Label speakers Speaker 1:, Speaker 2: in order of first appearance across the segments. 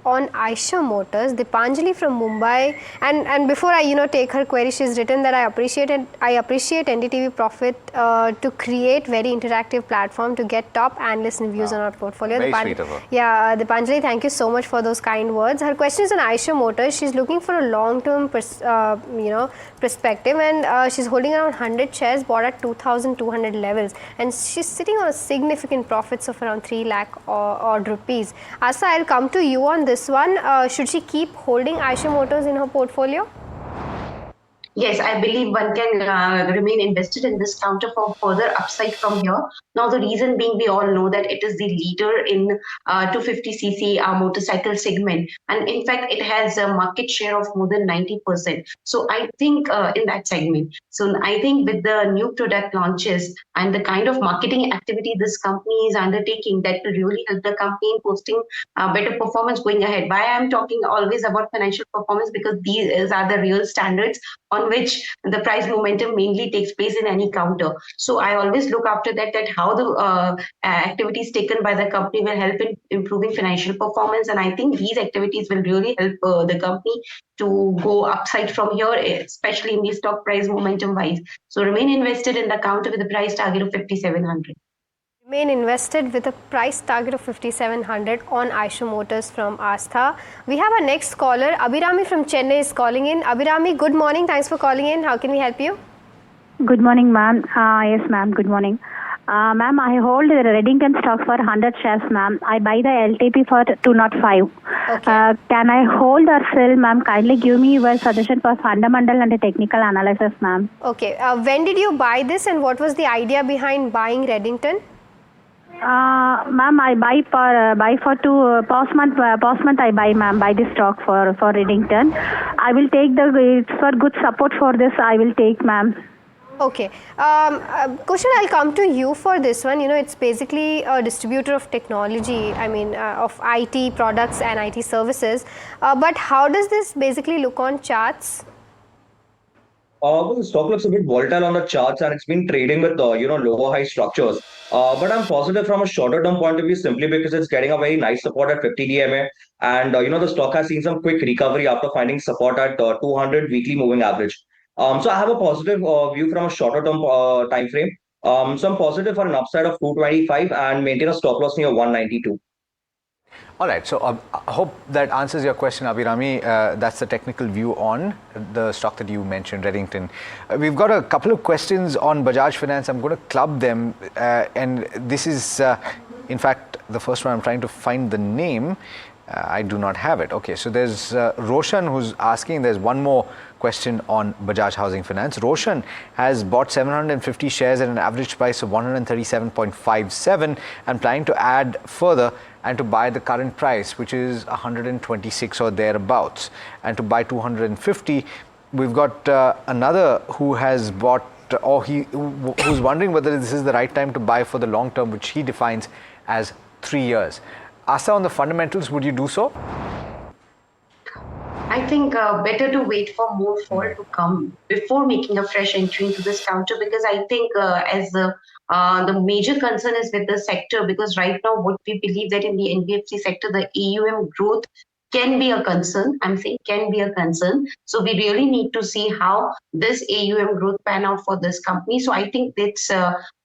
Speaker 1: on Eicher Motors, Dipanjali from Mumbai, and before I take her query, she's written that I appreciate NDTV Profit to create very interactive platform to get top analyst views on our portfolio.
Speaker 2: Very sweet of her.
Speaker 1: Yeah, Dipanjali, thank you so much for those kind words. Her question is on Eicher Motors. She's looking for a long-term perspective, and she's holding around 100 shares bought at 2,200 levels, and she's sitting on a significant profits of around 3 lakh odd rupees. Asa, I'll come to you on this one. Should she keep holding Eicher Motors in her portfolio?
Speaker 3: Yes, I believe one can remain invested in this counter for further upside from here. Now, the reason being, we all know that it is the leader in 250cc motorcycle segment. And in fact, it has a market share of more than 90%. So I think in that segment. So I think with the new product launches and the kind of marketing activity this company is undertaking, that will really help the company in posting better performance going ahead. Why I'm talking always about financial performance, because these are the real standards on which the price momentum mainly takes place in any counter. So I always look after that how the activities taken by the company will help in improving financial performance. And I think these activities will really help the company to go upside from here, especially in the stock price momentum wise. So remain invested in the counter with a price target of 5,700.
Speaker 1: Remain invested with a price target of 5,700 on Eicher Motors from Astha. We have our next caller, Abhirami from Chennai is calling in. Abhirami, good morning. Thanks for calling in. How can we help you?
Speaker 4: Good morning, ma'am. Yes, ma'am. Good morning. Ma'am, I hold the Readington stock for 100 shares, ma'am. I buy the LTP for 205.
Speaker 1: Okay.
Speaker 4: Can I hold or sell, ma'am? Kindly give me your suggestion for fundamental and technical analysis, ma'am.
Speaker 1: Okay. When did you buy this, and what was the idea behind buying Readington?
Speaker 4: Ma'am, I buy for two past month I buy, ma'am, buy the stock for Readington. I will take it's for good support for this. I will take, ma'am.
Speaker 1: Okay. Kushan, I'll come to you for this one. It's basically a distributor of technology, of IT products and IT services. But how does this basically look on charts?
Speaker 5: Well, the stock looks a bit volatile on the charts, and it's been trading with lower high structures. But I'm positive from a shorter term point of view, simply because it's getting a very nice support at 50 DMA, and the stock has seen some quick recovery after finding support at 200 weekly moving average. So I have a positive view from a shorter term time frame. So I'm positive for an upside of 225 and maintain a stop loss near 192.
Speaker 2: All right, so I hope that answers your question, Abhirami. That's the technical view on the stock that you mentioned, Readington. We've got a couple of questions on Bajaj Finance. I'm going to club them, and this is, in fact, the first one. I'm trying to find the name. I do not have it. Okay, so there's Roshan who's asking. There's one more question on Bajaj Housing Finance. Roshan has bought 750 shares at an average price of 137.57 and planning to add further and to buy the current price, which is 126 or thereabouts, and to buy 250. We've got another who has bought, or who's wondering whether this is the right time to buy for the long term, which he defines as 3 years. Asa, on the fundamentals, would you do so?
Speaker 3: I think better to wait for more fall to come before making a fresh entry into this counter, because I think as the major concern is with the sector, because right now what we believe that in the NBFC sector, the AUM growth can be a concern. I'm saying can be a concern. So we really need to see how this AUM growth pan out for this company. So I think it's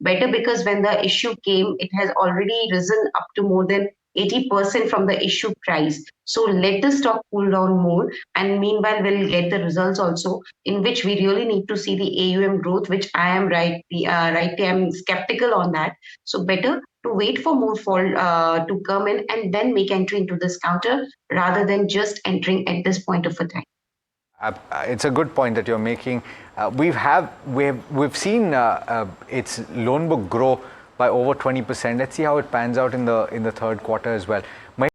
Speaker 3: better, because when the issue came, it has already risen up to more than 80% from the issue price. So let the stock cool down more, and meanwhile we'll get the results also, in which we really need to see the AUM growth, which I am rightly I'm skeptical on that. So better to wait for more fall to come in and then make entry into this counter, rather than just entering at this point of a time.
Speaker 2: It's a good point that you're making. We've seen its loan book grow by over 20%. Let's see how it pans out in the third quarter as well.